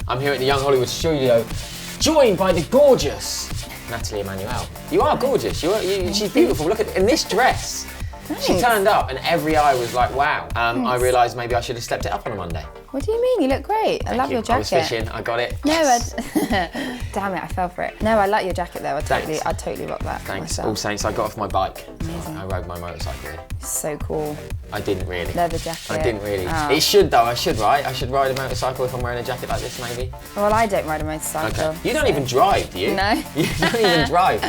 I'm here at the Young Hollywood studio, joined by the gorgeous Nathalie Emmanuel. You are gorgeous. She's beautiful. Look at in this dress. Thanks. She turned up and every eye was like, wow. I realised maybe I should have stepped it up on a Monday. What do you mean? You look great. I love your jacket. I was fishing, I got it. No, yes. damn it, I fell for it. No, I like your jacket though. I'd totally rock that. Thanks. Myself. All Saints, I got off my bike. Amazing. I rode my motorcycle here. So cool. I didn't really. Leather jacket. I didn't really. Oh. It should though, I should, right? I should ride a motorcycle if I'm wearing a jacket like this, maybe. Well, I don't ride a motorcycle. Okay. You don't even drive, do you? No. You don't even drive.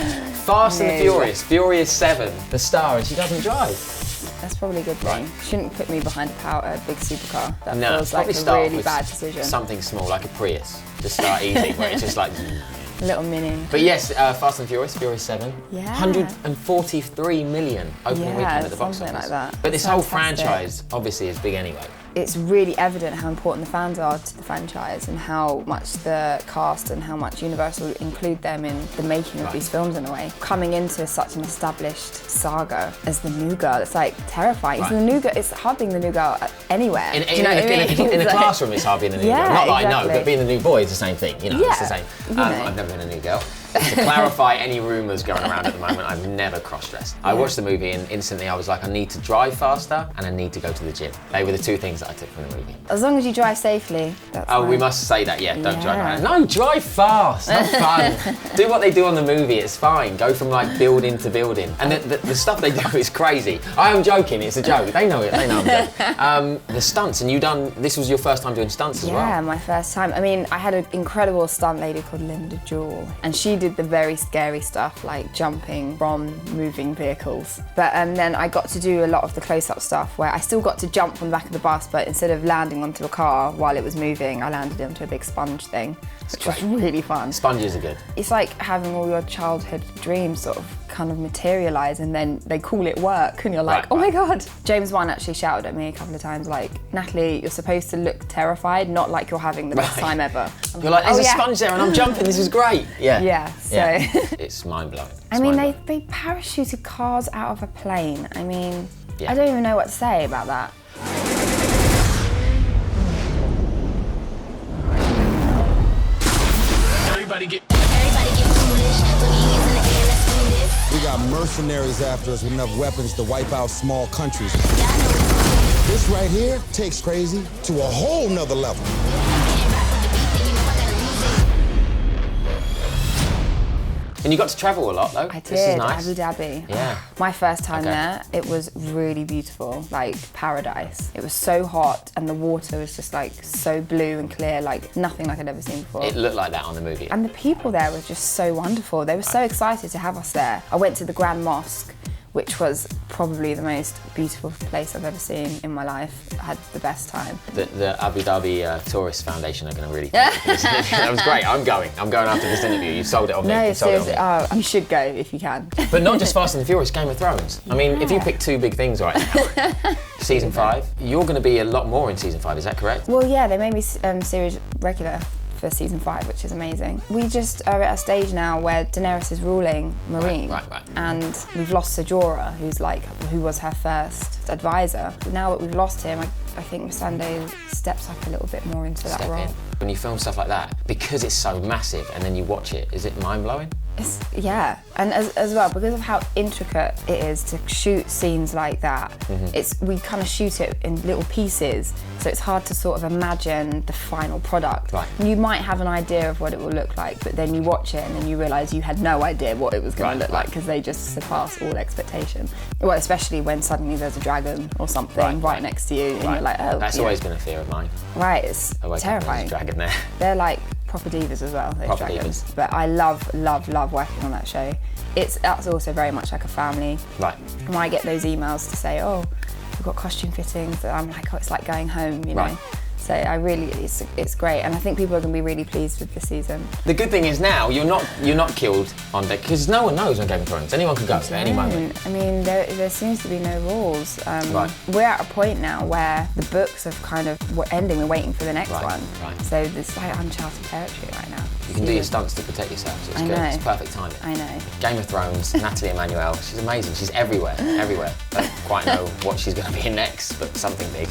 Fast and Furious, Furious 7, the star, and she doesn't drive. That's probably a good thing. Right. Shouldn't put me behind a big supercar. That No, feels like a really bad decision. Something small, like a Prius. Just start easy, where it's just like... A little mini. But yes, Fast and Furious, Furious 7. Yeah. 143 million opening weekend at the box office. Something like that. But this whole franchise, obviously, is big anyway. It's really evident how important the fans are to the franchise and how much the cast and how much Universal include them in the making of these films in a way. Coming into such an established saga as the new girl, it's like terrifying. Right. The new girl, it's hard being the new girl anywhere. In a classroom, it's hard being the new girl. Not that I know, but being the new boy is the same thing. You know, it's the same. I've never been a new girl. To clarify any rumours going around at the moment, I've never cross-dressed. I watched the movie and instantly I was like, I need to drive faster and I need to go to the gym. They were the two things that I took from the movie. As long as you drive safely, that's fine. We must say that, don't drive around. No, drive fast, have fun. Do what they do on the movie, it's fine. Go from like building to building. And the stuff they do is crazy. I am joking, it's a joke. They know it, they know I'm joking. The stunts, and this was your first time doing stunts as well? Yeah, my first time. I mean, I had an incredible stunt lady called Linda Jewell, and she did the very scary stuff like jumping from moving vehicles. But then I got to do a lot of the close-up stuff where I still got to jump from the back of the bus, but instead of landing onto a car while it was moving, I landed onto a big sponge thing, which was really fun. Sponges are good. It's like having all your childhood dreams sort of kind of materialise and then they call it work and you're like, oh my God. James Wan actually shouted at me a couple of times like, Nathalie, you're supposed to look terrified, not like you're having the best time ever. You're like, there's a sponge there and I'm jumping, this is great. Yeah, so. It's mind-blowing. I mean, they parachuted cars out of a plane. I mean, I don't even know what to say about that. Everybody get foolish. We got mercenaries after us with enough weapons to wipe out small countries. This right here takes crazy to a whole nother level. And you got to travel a lot though. I did, This is nice. Abu Dhabi. Yeah. My first time there, it was really beautiful, like paradise. It was so hot and the water was just like so blue and clear, like nothing like I'd ever seen before. It looked like that on the movie. And the people there were just so wonderful. They were so excited to have us there. I went to the Grand Mosque, which was probably the most beautiful place I've ever seen in my life. I had the best time. The Abu Dhabi Tourist Foundation are going to really that was great. I'm going after this interview. You sold it on me. No, seriously. You should go if you can. But not just Fast and the Furious, Game of Thrones. I mean, if you pick two big things right now, season 5, you're going to be a lot more in season 5, is that correct? Well, yeah, they made me series regular for season 5, which is amazing. We just are at a stage now where Daenerys is ruling Marine, right. And we've lost Sajora, who was her first advisor. Now that we've lost him, I think Missandei steps up a little bit more into that role. When you film stuff like that, because it's so massive and then you watch it, is it mind-blowing? Yeah, and as well, because of how intricate it is to shoot scenes like that, we kind of shoot it in little pieces, so it's hard to sort of imagine the final product. Right. You might have an idea of what it will look like, but then you watch it and then you realise you had no idea what it was going to look like because they just surpass all expectation. Well, especially when suddenly there's a dragon or something right next to you and you're like, oh. That's always been a fear of mine. Right, it's terrifying. There's a dragon there. They're like proper divas as well, those dragons. Divas. But I love working on that show. That's also very much like a family. Right. When I get those emails to say, oh, we've got costume fittings, I'm like, oh, it's like going home, you know. Right. So it's great, and I think people are going to be really pleased with the season. The good thing is now you're not killed on deck because no one knows on Game of Thrones. Anyone could go at any moment. I mean, there seems to be no rules. Right. We're at a point now where the books have kind of ending. We're waiting for the next one. Right. So there's like uncharted territory right now. You can do your stunts to protect yourself. So it's good. It's perfect timing. I know. Game of Thrones, Nathalie Emmanuel. She's amazing. She's everywhere. Don't quite know what she's going to be in next, but something big.